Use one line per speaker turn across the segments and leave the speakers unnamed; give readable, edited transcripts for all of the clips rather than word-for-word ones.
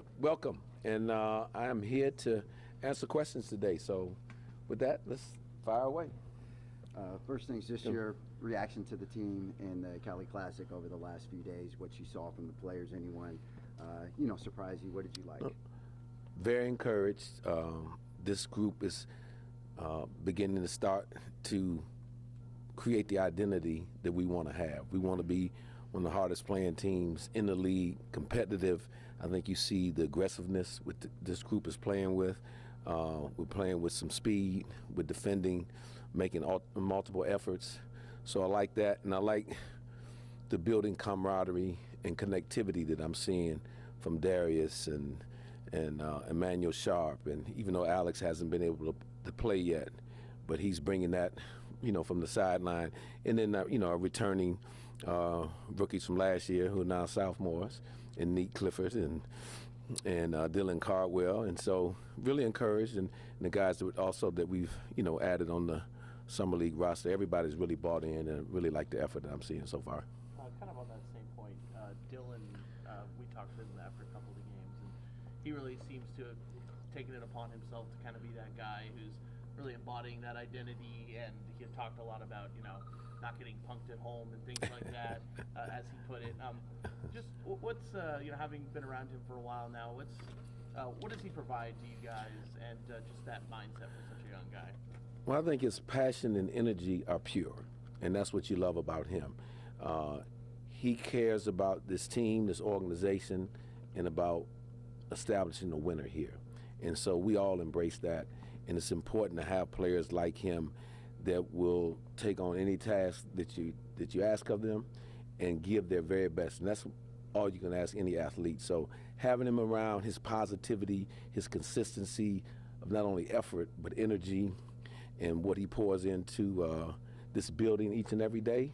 Yeah, welcome. And I am here to answer questions today. So with that, let's fire away.
First things, just your reaction to the team in the Cali Classic over the last few days, what you saw from the players, anyone, surprised you? What did you like?
Very encouraged. This group is beginning to start to create the identity that we want to have. We want to be one of the hardest playing teams in the league, competitive. I think you see the aggressiveness this group is playing with. We're playing with some speed, with defending, making multiple efforts. So I like that, and I like the building camaraderie and connectivity that I'm seeing from Darius and Emmanuel Sharp, and even though Alex hasn't been able to play yet, but he's bringing that, from the sideline. And then, our returning rookies from last year who are now sophomores, and Neat Clifford and Dylan Cardwell. And so really encouraged, and the guys that we've, added on the Summer League roster. Everybody's really bought in and really like the effort that I'm seeing so far.
Kind of on that same point, Dylan, we talked to him after a couple of the games, and he really seems to have taken it upon himself to kind of be that guy who's really embodying that identity, and he had talked a lot about, not getting punked at home and things like that, as he put it. Just what's, having been around him for a while now, what does he provide to you guys, and just that mindset for such a young guy?
Well, I think his passion and energy are pure, and that's what you love about him. He cares about this team, this organization, and about establishing a winner here. And so we all embrace that, and it's important to have players like him that will take on any task that you ask of them and give their very best. And that's all you can ask any athlete. So having him around, his positivity, his consistency of not only effort but energy, and what he pours into this building each and every day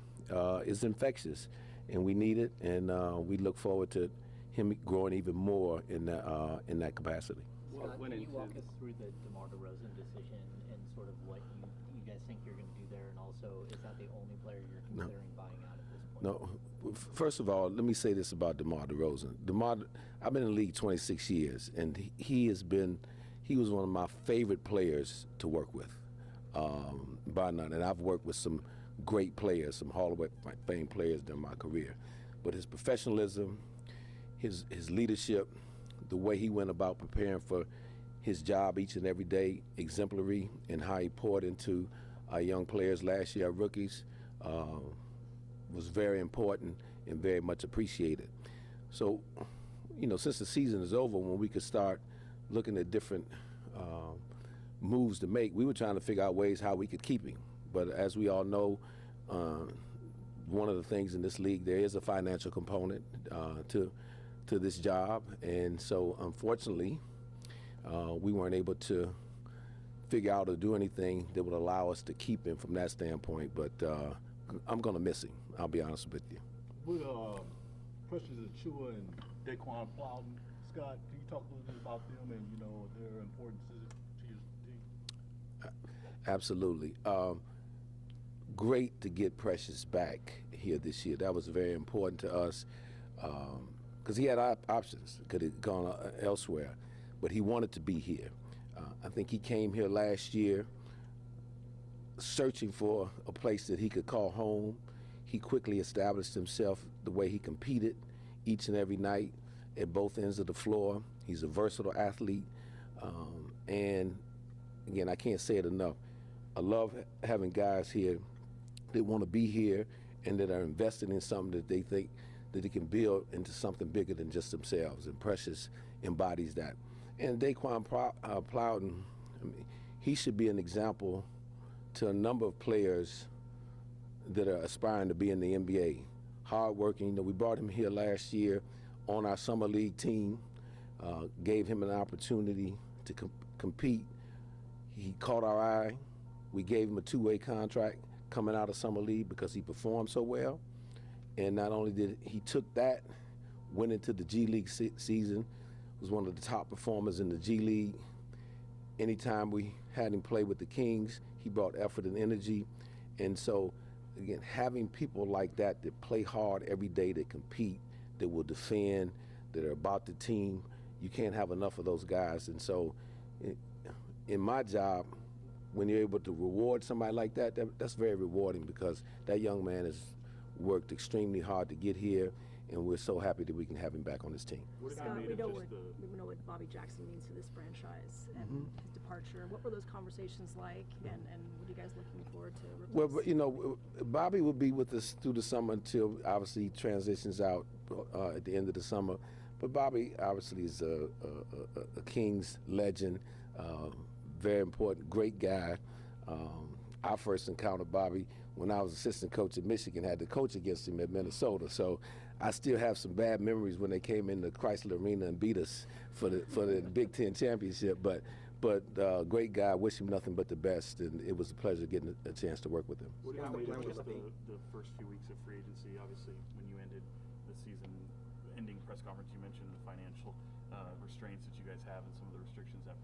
is infectious, and we need it, and we look forward to him growing even more in that capacity.
Scott, can you walk us through the DeMar DeRozan decision and sort of what you guys think you're going to do there, and also is that the only player you're considering buying out at this point?
No. First of all, let me say this about DeMar DeRozan. I've been in the league 26 years, and he was one of my favorite players to work with. By none. And I've worked with some great players, some Hall of Fame players during my career. But his professionalism, his leadership, the way he went about preparing for his job each and every day, exemplary, and how he poured into our young players last year, our rookies, was very important and very much appreciated. So, since the season is over, when we could start looking at different moves to make, we were trying to figure out ways how we could keep him. But as we all know, one of the things in this league, there is a financial component to this job, and so unfortunately we weren't able to figure out or do anything that would allow us to keep him from that standpoint. But I'm going to miss him, I'll be honest with you.
With Precious Achua and Daquan Plowden, Scott, can you talk a little bit about them and their importance to your team?
Absolutely. Great to get Precious back here this year. That was very important to us because he had options, could have gone elsewhere, but he wanted to be here. I think he came here last year searching for a place that he could call home. He quickly established himself the way he competed each and every night at both ends of the floor. He's a versatile athlete, and again, I can't say it enough. I love having guys here that want to be here and that are invested in something that they think that they can build into something bigger than just themselves, and Precious embodies that. And Daquan Plowden, he should be an example to a number of players that are aspiring to be in the NBA. Hardworking. We brought him here last year on our summer league team, gave him an opportunity to compete. He caught our eye. We gave him a two-way contract coming out of summer league because he performed so well. And not only did he took that, went into the G League season, was one of the top performers in the G League. Anytime we had him play with the Kings, he brought effort and energy. And so, again, having people like that play hard every day, that compete, that will defend, that are about the team, you can't have enough of those guys. And so in my job, when you're able to reward somebody like that, that's very rewarding, because that young man has worked extremely hard to get here, and we're so happy that we can have him back on this team.
Scott, we know what Bobby Jackson means to this franchise and his departure. What were those conversations like, and what are you guys looking forward to replace?
Well, but, you know, Bobby will be with us through the summer until obviously he transitions out at the end of the summer. But Bobby obviously is a Kings legend, very important, great guy. I first encountered Bobby when I was assistant coach at Michigan, had to coach against him at Minnesota. So I still have some bad memories when they came into Chrysler Arena and beat us for the Big Ten championship. But great guy. Wish him nothing but the best, and it was a pleasure getting a chance to work with him.
What do you make of just the first few weeks of free agency? Obviously, when you ended the season-ending press conference, you mentioned the financial restraints that you guys have and some of the restrictions that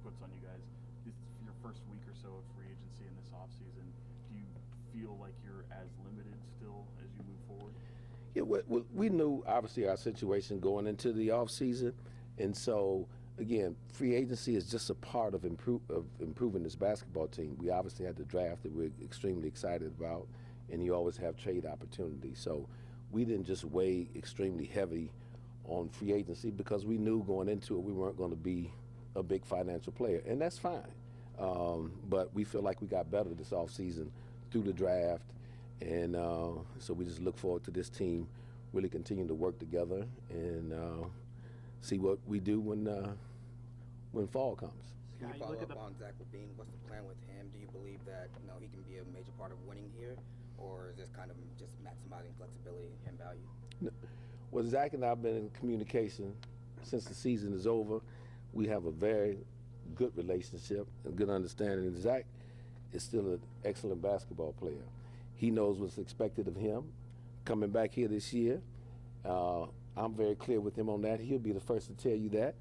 puts on you guys. This is your first week or so of free agency in this offseason. Do you feel like you're as limited still as you move forward?
Yeah, we knew obviously our situation going into the offseason, and so again, free agency is just a part of improving this basketball team. We obviously had the draft that we're extremely excited about, and you always have trade opportunities. So we didn't just weigh extremely heavy on free agency, because we knew going into it we weren't going to be a big financial player, and that's fine. But we feel like we got better this offseason through the draft, and so we just look forward to this team really continuing to work together and see what we do when fall comes.
Can you follow up on Zach LaVine? What's the plan with him? Do you believe that he can be a major part of winning here, or is this kind of just maximizing flexibility and value?
No. Well, Zach and I have been in communication since the season is over. We have a very good relationship and good understanding. And Zach is still an excellent basketball player. He knows what's expected of him coming back here this year. I'm very clear with him on that. He'll be the first to tell you that.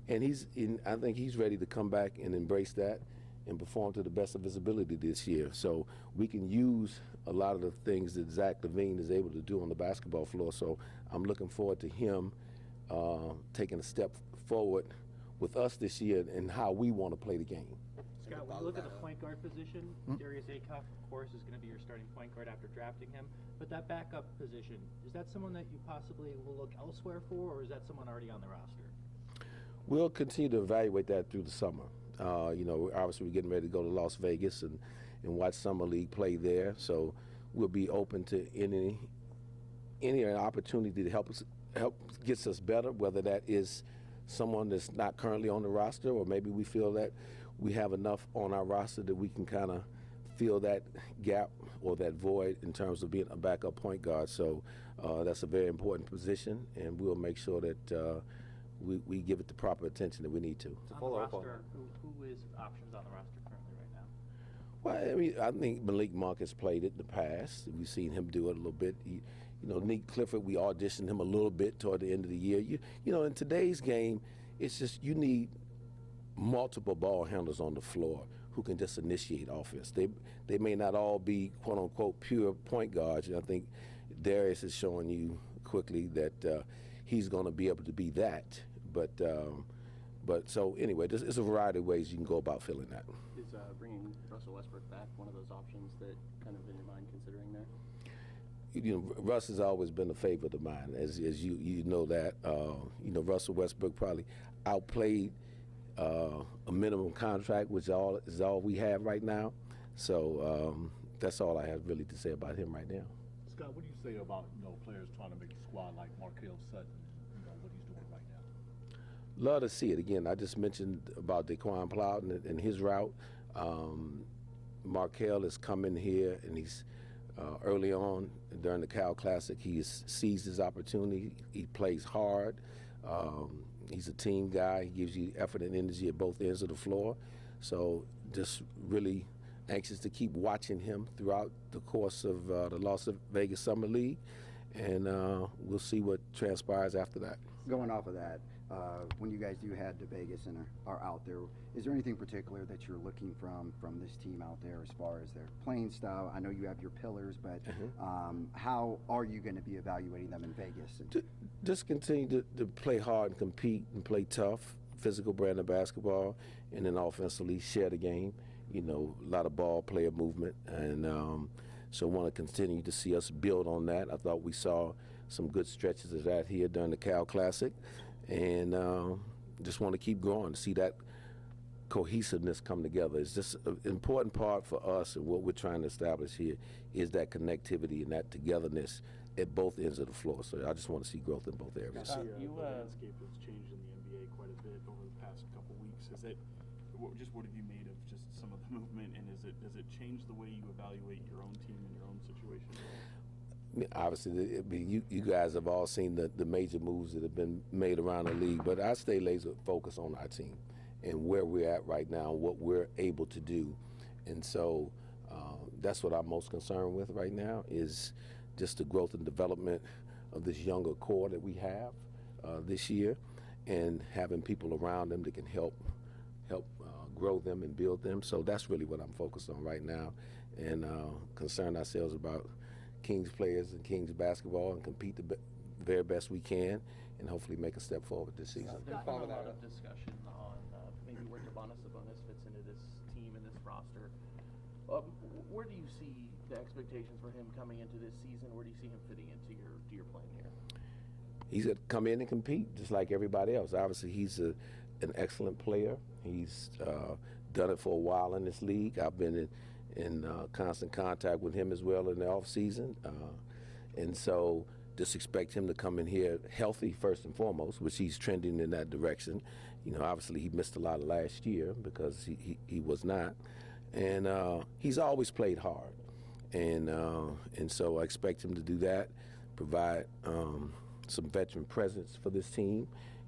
And I think he's ready to come back and embrace that and perform to the best of his ability this year. So we can use a lot of the things that Zach LaVine is able to do on the basketball floor. So I'm looking forward to him taking a step forward with us this year and how we want to play the game.
Scott, when you look at the point guard position, Darius Aycock, of course, is going to be your starting point guard after drafting him. But that backup position, is that someone that you possibly will look elsewhere for, or is that someone already on the roster?
We'll continue to evaluate that through the summer. Obviously we're getting ready to go to Las Vegas and watch Summer League play there. So we'll be open to any opportunity to help gets us better, whether that is someone that's not currently on the roster, or maybe we feel that we have enough on our roster that we can kind of fill that gap or that void in terms of being a backup point guard. So that's a very important position, and we'll make sure that we give it the proper attention that we need to.
On the roster, who is options on the roster currently right now?
Well, I mean, I think Malik Monk has played it in the past. We've seen him do it a little bit. Nick Clifford, we auditioned him a little bit toward the end of the year. In today's game, it's just you need multiple ball handlers on the floor who can just initiate offense. They may not all be quote unquote pure point guards. And I think Darius is showing you quickly that he's going to be able to be that. But so anyway, there's a variety of ways you can go about filling that.
Is bringing Russell Westbrook back one of those options that kind of in your mind considering there?
Russ has always been a favorite of mine, as you know that. Russell Westbrook probably outplayed a minimum contract, which is all we have right now. So that's all I have really to say about him right now.
Scott, what do you say about players trying to make a squad like Markelle Sutton, what he's doing right now?
Love to see it. Again, I just mentioned about Daquan Plowden and his route. Markelle has come in here, and he's early on during the Cal Classic, he seized his opportunity. He plays hard. He's a team guy. He gives you effort and energy at both ends of the floor. So just really anxious to keep watching him throughout the course of the Las Vegas Summer League, and we'll see what transpires after that.
Going off of that, when you guys do head to Vegas and are out there, is there anything particular that you're looking from this team out there as far as their playing style? I know you have your pillars, but how are you going to be evaluating them in Vegas?
Just continue to play hard and compete and play tough, physical brand of basketball, and then offensively share the game. A lot of ball player movement, and so want to continue to see us build on that. I thought we saw some good stretches of that here during the Cal Classic, and just want to keep growing, to see that cohesiveness come together. It's just an important part for us, and what we're trying to establish here is that connectivity and that togetherness at both ends of the floor. So I just want to see growth in both areas.
The landscape has changed in the NBA quite a bit over the past couple weeks. What have you made of just some of the movement, and does it change the way you evaluate your own team and your own situation?
Obviously, you guys have all seen the major moves that have been made around the league, but I stay laser focused on our team and where we're at right now, what we're able to do. And so that's what I'm most concerned with right now, is just the growth and development of this younger core that we have this year, and having people around them that can help grow them and build them. So that's really what I'm focused on right now, and concern ourselves about Kings players and Kings basketball, and compete the very best we can, and hopefully make a step forward this season.
There's been a lot of discussion on maybe where Sabonis fits into this team and this roster. Where do you see the expectations for him coming into this season? Where do you see him fitting into your plan here? He's
going to come in and compete just like everybody else. Obviously, he's an excellent player. He's done it for a while in this league. I've been in constant contact with him as well in the offseason. And so just expect him to come in here healthy first and foremost, which he's trending in that direction. Obviously he missed a lot of last year because he was not. And he's always played hard. And so I expect him to do that, provide some veteran presence for this team,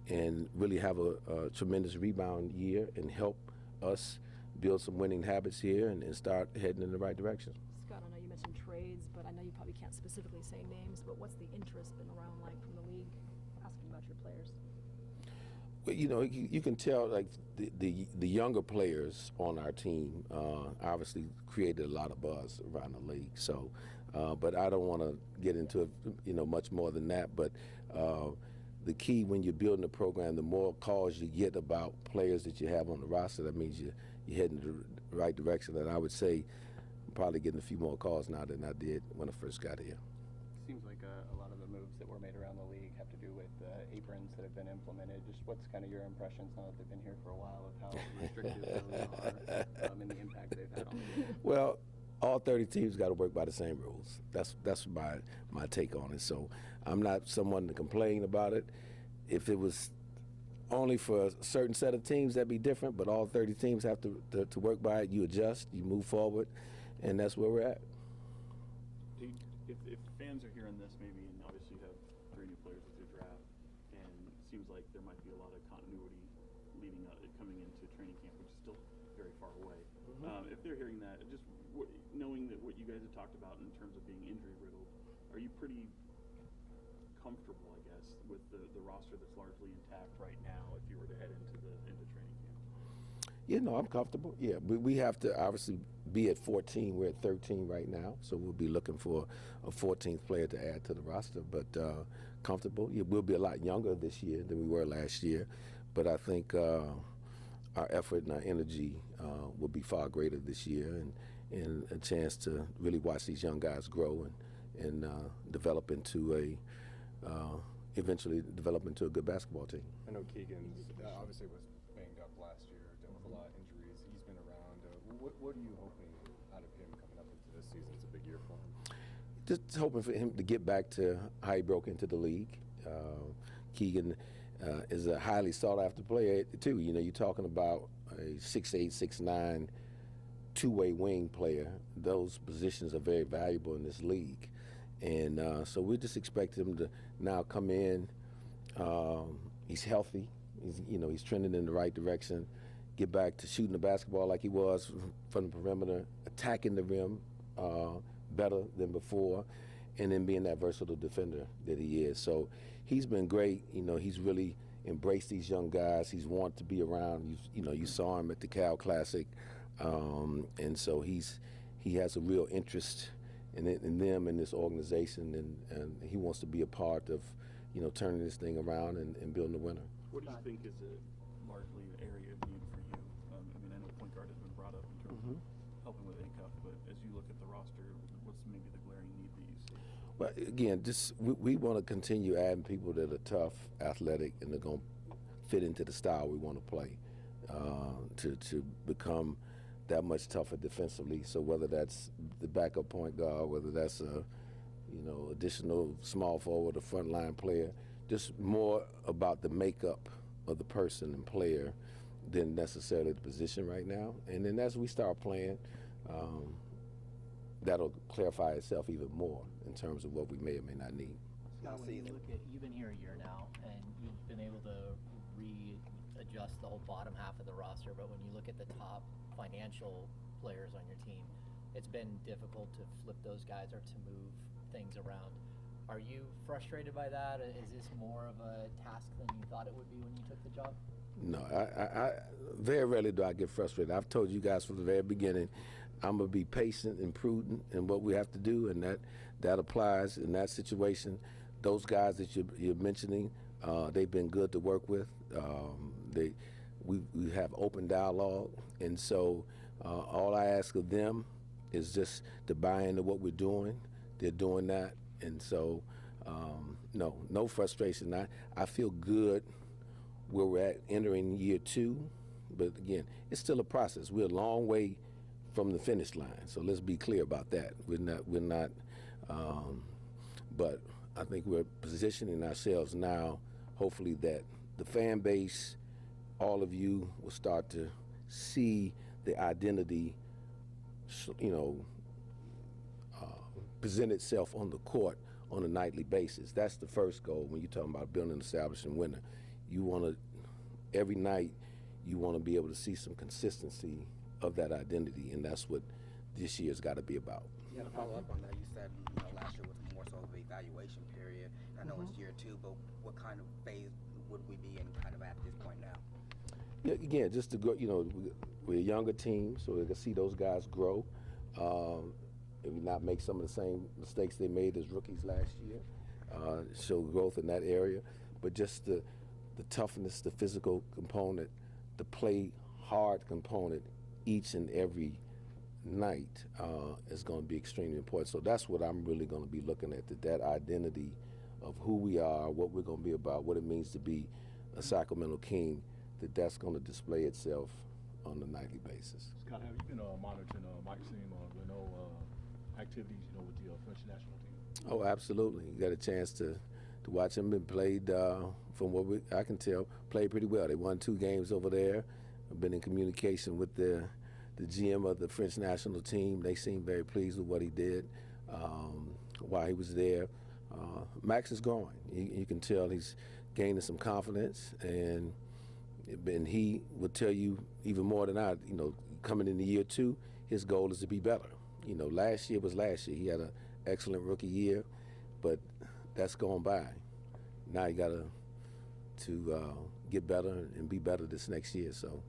and really have a tremendous rebound year and help us build some winning habits here and start heading in the right direction.
Scott, I know you mentioned trades, but I know you probably can't specifically say names, but what's the interest been around like from the league, asking about your players?
Well, you can tell, like, the younger players on our team obviously created a lot of buzz around the league. So, but I don't want to get into it, much more than that. But the key when you're building a program, the more calls you get about players that you have on the roster, that means you're heading in the right direction. And I would say I'm probably getting a few more calls now than I did when I first got here.
Seems like a lot of the moves that were made around the league have to do with aprons that have been implemented. Just what's kind of your impressions now that they've been here for a while of how restrictive those are and the impact they've had on the league?
Well, all 30 teams got to work by the same rules. That's my take on it. So I'm not someone to complain about it. If it was only for a certain set of teams, that'd be different. But all 30 teams have to work by it. You adjust, you move forward, and that's where we're at.
If fans are hearing this, maybe, and obviously you have 3 new players with your draft, and it seems like there might be a lot of continuity leading up, coming into training camp, which is still very far away. Mm-hmm. If they're hearing that, just knowing that what you guys have talked about in terms of being injury riddled, are you pretty comfortable, I guess, with the roster that's largely intact right now if you were to head into training camp?
Yeah, no, I'm comfortable. Yeah, we have to obviously be at 14. We're at 13 right now, so we'll be looking for a 14th player to add to the roster. But comfortable. Yeah, we'll be a lot younger this year than we were last year, but I think our effort and our energy will be far greater this year, and a chance to really watch these young guys grow and develop into eventually develop into a good basketball team.
I know Keegan's obviously was banged up last year, dealt with a lot of injuries. He's been around. What are you hoping out of him coming up into this season? It's a big year for him.
Just hoping for him to get back to how he broke into the league. Keegan is a highly sought-after player too. You're talking about a 6'8", 6'9", two-way wing player. Those positions are very valuable in this league. And so we just expect him to now come in. He's healthy. He's trending in the right direction. Get back to shooting the basketball like he was from the perimeter, attacking the rim better than before, and then being that versatile defender that he is. So he's been great. He's really embraced these young guys. He's wanted to be around. You saw him at the Cal Classic, and so he has a real interest in them and this organization, and he wants to be a part of, turning this thing around and building a winner.
What do you think is largely an area of need for you? I mean, I know point guard has been brought up in terms of helping with ACUF, but as you look at the roster, what's maybe the glaring need that you see?
Well, again, we want to continue adding people that are tough, athletic, and they're going to fit into the style we want to play to become that much tougher defensively. So whether that's the backup point guard, whether that's a additional small forward or frontline player, just more about the makeup of the person and player than necessarily the position right now. And then as we start playing, that'll clarify itself even more in terms of what we may or may not need.
Scott, when you look at, you've been here a year now, and you've been able to readjust the whole bottom half of the roster, but when you look at the top financial players on your team, it's been difficult to flip those guys or to move things around. Are you frustrated by that? Is this more of a task than you thought it would be when you took the job?
No, I very rarely do I get frustrated. I've told you guys from the very beginning, I'm going to be patient and prudent in what we have to do, and that applies in that situation. Those guys that you're mentioning, they've been good to work with. We have open dialogue, and so all I ask of them is just to buy into what we're doing. They're doing that, and so no frustration. I feel good where we're at entering year 2, but again, it's still a process. We're a long way from the finish line, so let's be clear about that. We're not, but I think we're positioning ourselves now, hopefully that the fan base, all of you, will start to see the identity, present itself on the court on a nightly basis. That's the first goal when you're talking about building an establishing winner. You want to, every night, you want to be able to see some consistency of that identity, and that's what this year's got to be about.
Yeah, to follow up on that, you said last year was more so of an evaluation period. I know it's year 2, but what kind of phase would we be in kind of at this point now?
Yeah, again, just to go, we're a younger team, so we can see those guys grow. Maybe not make some of the same mistakes they made as rookies last year. Show growth in that area, but just the toughness, the physical component, the play hard component each and every night is going to be extremely important. So that's what I'm really going to be looking at, that identity of who we are, what we're going to be about, what it means to be a Sacramento King, that's going to display itself on a nightly basis.
Scott, have you been monitoring Mike's team activities, with the French national team?
Oh, absolutely. You got a chance to watch him and played, from what I can tell, played pretty well. They won 2 games over there. I've been in communication with the GM of the French national team. They seem very pleased with what he did while he was there. Max is growing. You can tell he's gaining some confidence, and he would tell you even more than I, coming into year 2, his goal is to be better. Last year was last year. He had an excellent rookie year, but that's gone by. Now you got to get better and be better this next year. So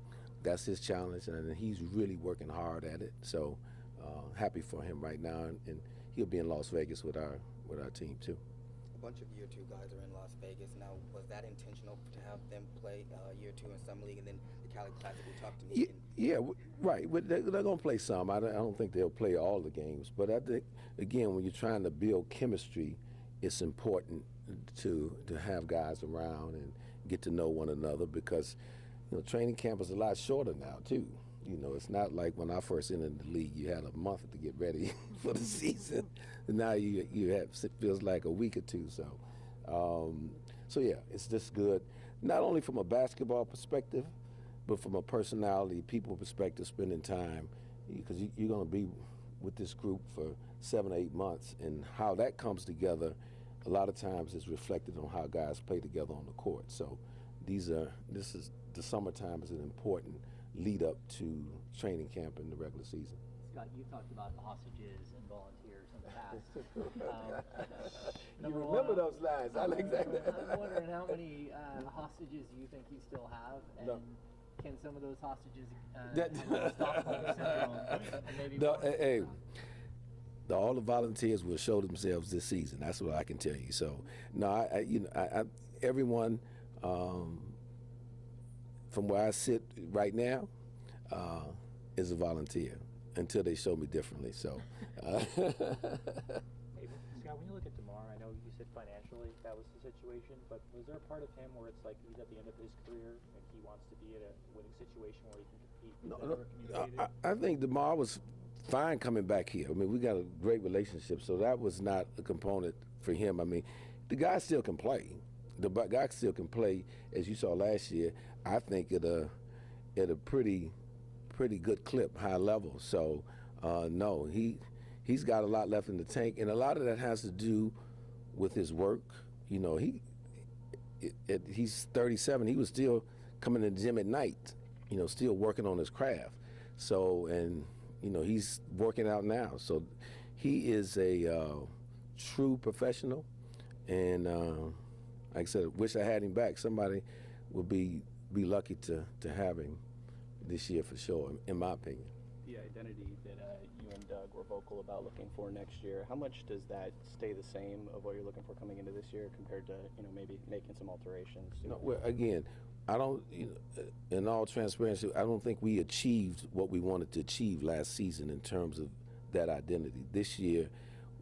that's his challenge, and he's really working hard at it. So happy for him right now, and he'll be in Las Vegas with our team too.
A bunch of year 2 guys are in Las Vegas now. Was that intentional to have them play year 2 in Summer League, and then the Cali Classic? We talked to me.
Yeah, right. They're going to play some. I don't think they'll play all the games. But I think, again, when you're trying to build chemistry, it's important to have guys around and get to know one another, because training camp is a lot shorter now too. It's not like when I first entered the league, you had a month to get ready for the season. And now you have, it feels like a week or 2. So yeah, it's just good, not only from a basketball perspective, but from a personality, people perspective, spending time, because you're going to be with this group for 7 or 8 months, and how that comes together a lot of times is reflected on how guys play together on the court. So the summertime is an important lead up to training camp in the regular season.
Scott, you talked about hostages and volunteers in the past.
You remember those lines. I like that.
I'm wondering how many hostages you think you still have, and can some of those hostages have Stockholm syndrome? And maybe
all the volunteers will show themselves this season. That's what I can tell you. So, no, everyone from where I sit right now is a volunteer until they show me differently. So.
Hey, Scott, when you look at DeMar, I know you said financially that was the situation, but was there a part of him where it's like he's at the end of his career and he wants to be at a winning situation where he can compete?
I think DeMar was fine coming back here. I mean, we got a great relationship, so that was not a component for him. I mean, the guy still can play. The guy still can play, as you saw last year. I think at a pretty good clip, high level. So no, he's got a lot left in the tank, and a lot of that has to do with his work. You know, he's 37. He was still coming to the gym at night. You know, still working on his craft. So, and you know, he's working out now. So he is a true professional, and like I said, wish I had him back. Somebody would be lucky to have him this year for sure, in my opinion.
The identity that you and Doug were vocal about looking for next year, how much does that stay the same of what you're looking for coming into this year compared to, you know, maybe making some alterations?
No, well, again, I don't, you know, in all transparency, I don't think we achieved what we wanted to achieve last season in terms of that identity. This year,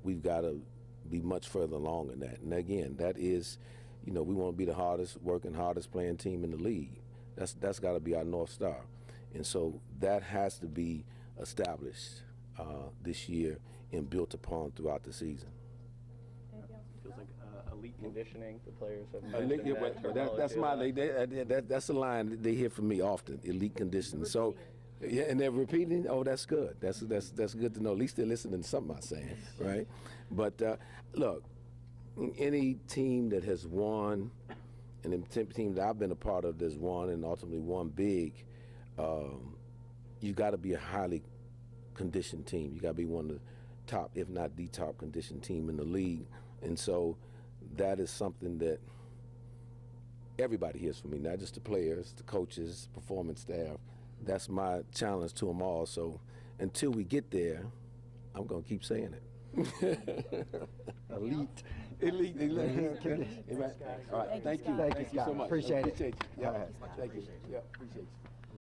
we've got to be much further along in that. And again, that is, you know, we want to be the hardest working, hardest playing team in the league. That's got to be our North Star. And so that has to be established this year and built upon throughout the season.
Feels like elite conditioning. The players have
That's my that's a line they hear from me often. Elite conditioning. So, yeah, and they're repeating. Oh, that's good. That's good to know. At least they're listening to something I'm saying, right? But look, any team that has won, and the team that I've been a part of that's won and ultimately won big, you got to be a highly conditioned team. You got to be one of the top, if not the top conditioned team in the league. And so that is something that everybody hears from me, not just the players, the coaches, performance staff. That's my challenge to them all. So until we get there, I'm going to keep saying it.
Elite.
All right, thank you.
Thank you, Scott.
so much.
Appreciate it.
Appreciate you. Yeah,
All right.
thank you. Yeah, appreciate you.